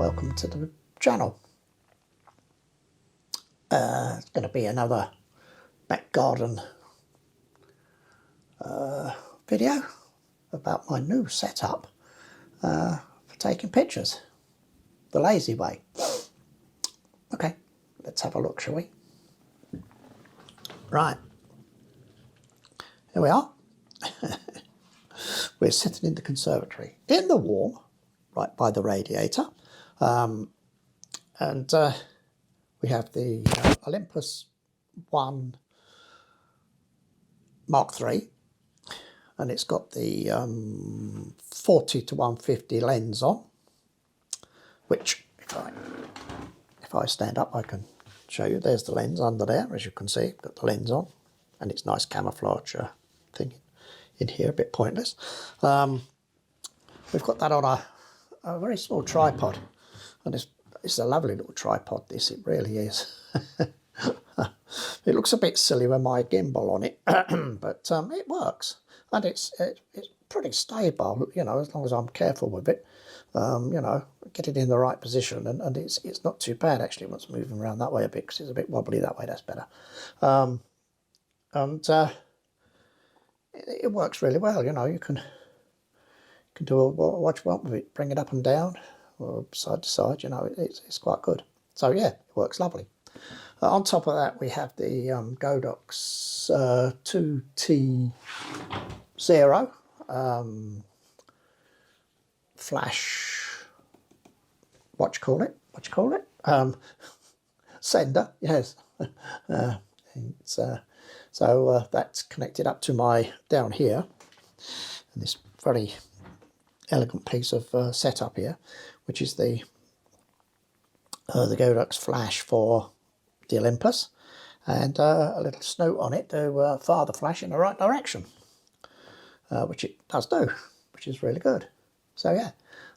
welcome to the channel. It's going to be another back garden video about my new setup for taking pictures, the lazy way. Okay, let's have a look, shall we? Right, here we are. We're sitting in the conservatory in the warm, right by the radiator, and we have the Olympus One Mark III, and it's got the 40 to 150 lens on, which if I stand up I can show you. There's the lens under there, as you can see, got the lens on, and it's nice camouflage thing in here, a bit pointless. We've got that on a very small tripod, and it's a lovely little tripod, this, it really is. It looks a bit silly with my gimbal on it, but it works, and it's pretty stable, you know, as long as I'm careful with it. You know, get it in the right position, and it's not too bad actually once moving around that way a bit, because it's a bit wobbly that way. That's better. It works really well. You know, you can do what you want with it, bring it up and down or side to side. You know, it's quite good. So yeah, it works lovely. On top of that, we have the Godox 2T0 flash. What you call it? Sender. Yes. So that's connected up to my down here, and this very elegant piece of setup here, which is the Godox flash for the Olympus, and a little snoot on it to fire the flash in the right direction, which it does do, which is really good. So yeah,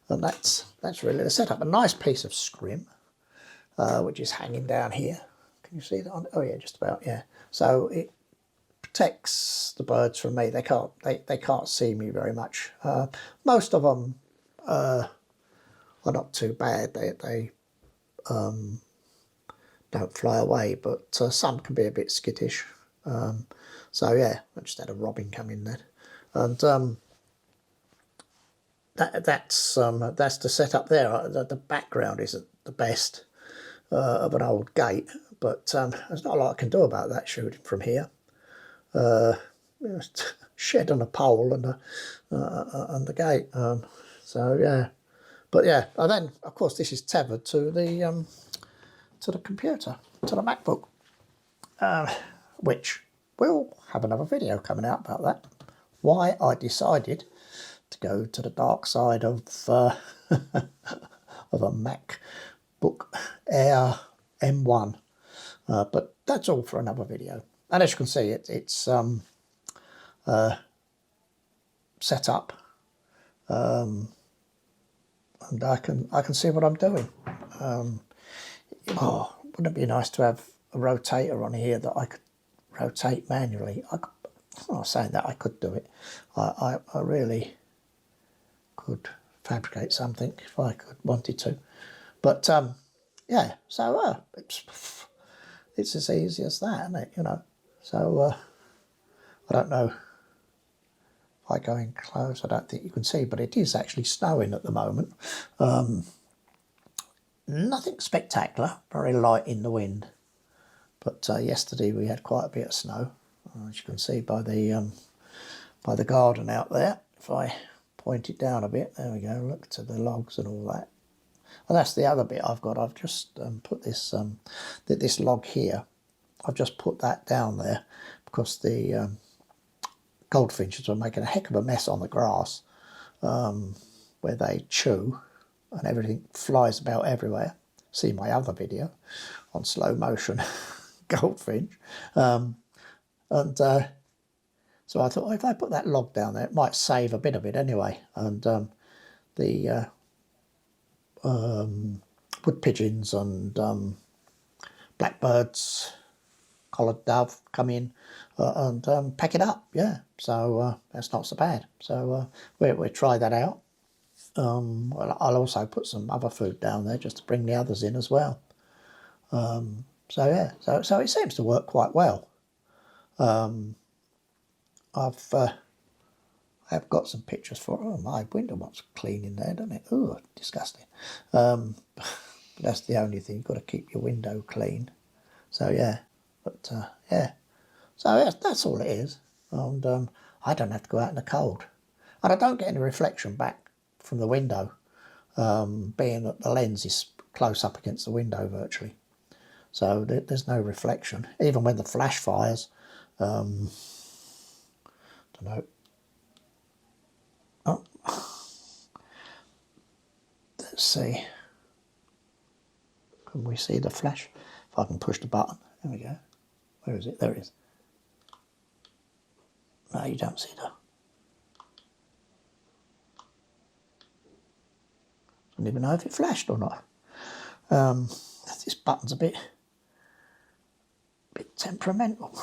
and that's really the setup. A nice piece of scrim, which is hanging down here. Can you see that on? Oh yeah, just about, yeah. So it protects the birds from me. They can't see me very much. Most of them are not too bad. They don't fly away, but some can be a bit skittish. So yeah, I just had a robin come in there, and that's the setup there. The background isn't the best of an old gate, but there's not a lot I can do about that shooting from here. Shed on a pole and the gate. So yeah, but yeah, and then of course this is tethered to the computer, to the MacBook, which we'll have another video coming out about that. Why I decided to go to the dark side of of a MacBook Air M1, but that's all for another video. And as you can see, it's set up, and I can see what I'm doing. Oh, wouldn't it be nice to have a rotator on here that I could rotate manually? I'm not saying that I could do it. I really could fabricate something if I wanted to. But yeah, so it's as easy as that, isn't it? You know. So I don't know if I go in close. I don't think you can see, but it is actually snowing at the moment. Nothing spectacular, very light in the wind, but yesterday we had quite a bit of snow, as you can see by the garden out there. If I point it down a bit, there we go, look to the logs and all that. And that's the other bit I've got. I've just put this this log here, I've just put that down there because the goldfinches were making a heck of a mess on the grass, where they chew and everything flies about everywhere. See my other video on slow motion goldfinch. So I thought, well, if I put that log down there, it might save a bit of it anyway. And the wood pigeons and blackbirds, collared dove come in and pack it up. Yeah, so that's not so bad. So we'll try that out. Well, I'll also put some other food down there just to bring the others in as well. So yeah, so it seems to work quite well. I've got some pictures for. Oh, my window looks clean in there, doesn't it? Oh, disgusting. But that's the only thing. You've got to keep your window clean. So yeah, but yeah. So yeah, that's all it is. And I don't have to go out in the cold, and I don't get any reflection back from the window, being that the lens is close up against the window virtually. So there's no reflection. Even when the flash fires, don't know. Oh, let's see. Can we see the flash? If I can push the button. There we go. Where is it? There it is. No, you don't see that. I don't even know if it flashed or not. This button's a bit temperamental.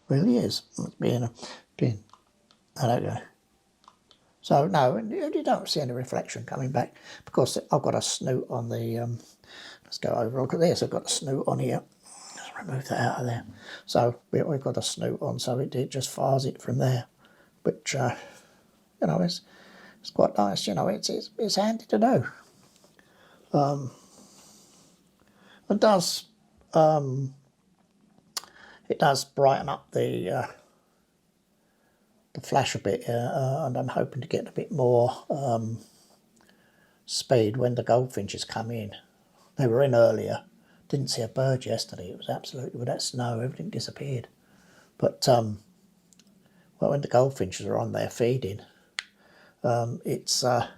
Really is. It's being. I don't know. So no, you don't see any reflection coming back because I've got a snoot on the. Let's go over. Look at this. I've got a snoot on here. Let's remove that out of there. So we've got a snoot on, so it just fires it from there, which you know it's quite nice. You know, it's handy to do. It does brighten up the flash a bit, and I'm hoping to get a bit more speed when the goldfinches come in. They were in earlier. Didn't see a bird yesterday. It was absolutely, with that snow, everything disappeared. But well, when the goldfinches are on there feeding, it's a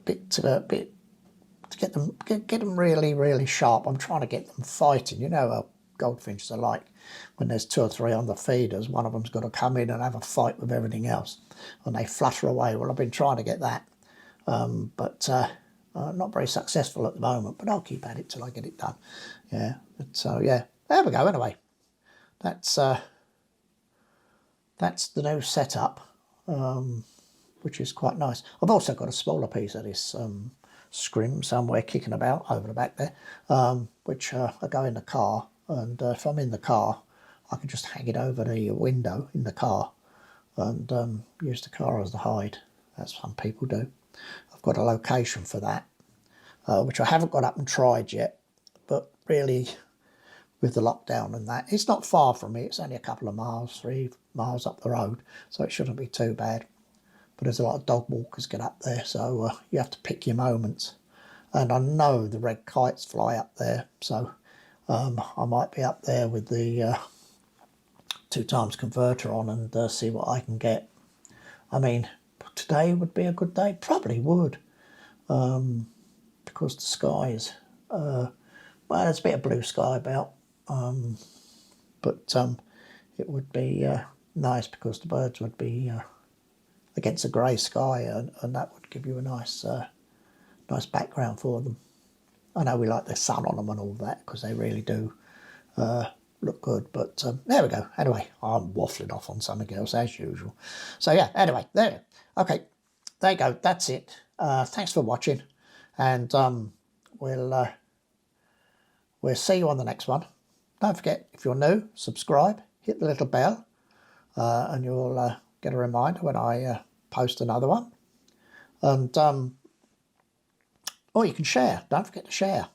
bit to get them really sharp. I'm trying to get them fighting. You know how goldfinches are like. When there's 2 or 3 on the feeders, one of them's got to come in and have a fight with everything else, and they flutter away. Well, I've been trying to get that, but not very successful at the moment. But I'll keep at it till I get it done. Yeah. So yeah, there we go. Anyway, that's the new setup, which is quite nice. I've also got a smaller piece of this scrim somewhere kicking about over the back there, which I go in the car, and if I'm in the car, I can just hang it over the window in the car and use the car as the hide, as some people do. I've got a location for that, which I haven't got up and tried yet, but really with the lockdown and that, it's not far from me. It's only a couple of miles, 3 miles up the road, so it shouldn't be too bad. But there's a lot of dog walkers get up there, so you have to pick your moments. And I know the red kites fly up there, so I might be up there with the 2 times converter on and see what I can get. I mean, today would be a good day. Probably would, because the skies, well, there's a bit of blue sky about, but it would be nice because the birds would be against a grey sky, and that would give you a nice nice background for them. I know we like the sun on them and all that because they really do look good, but there we go. Anyway, I'm waffling off on something else as usual. So yeah, anyway, there. Okay, there you go. That's it. Thanks for watching, and we'll see you on the next one. Don't forget, if you're new, subscribe, hit the little bell, and you'll get a reminder when I post another one. And or you can share. Don't forget to share.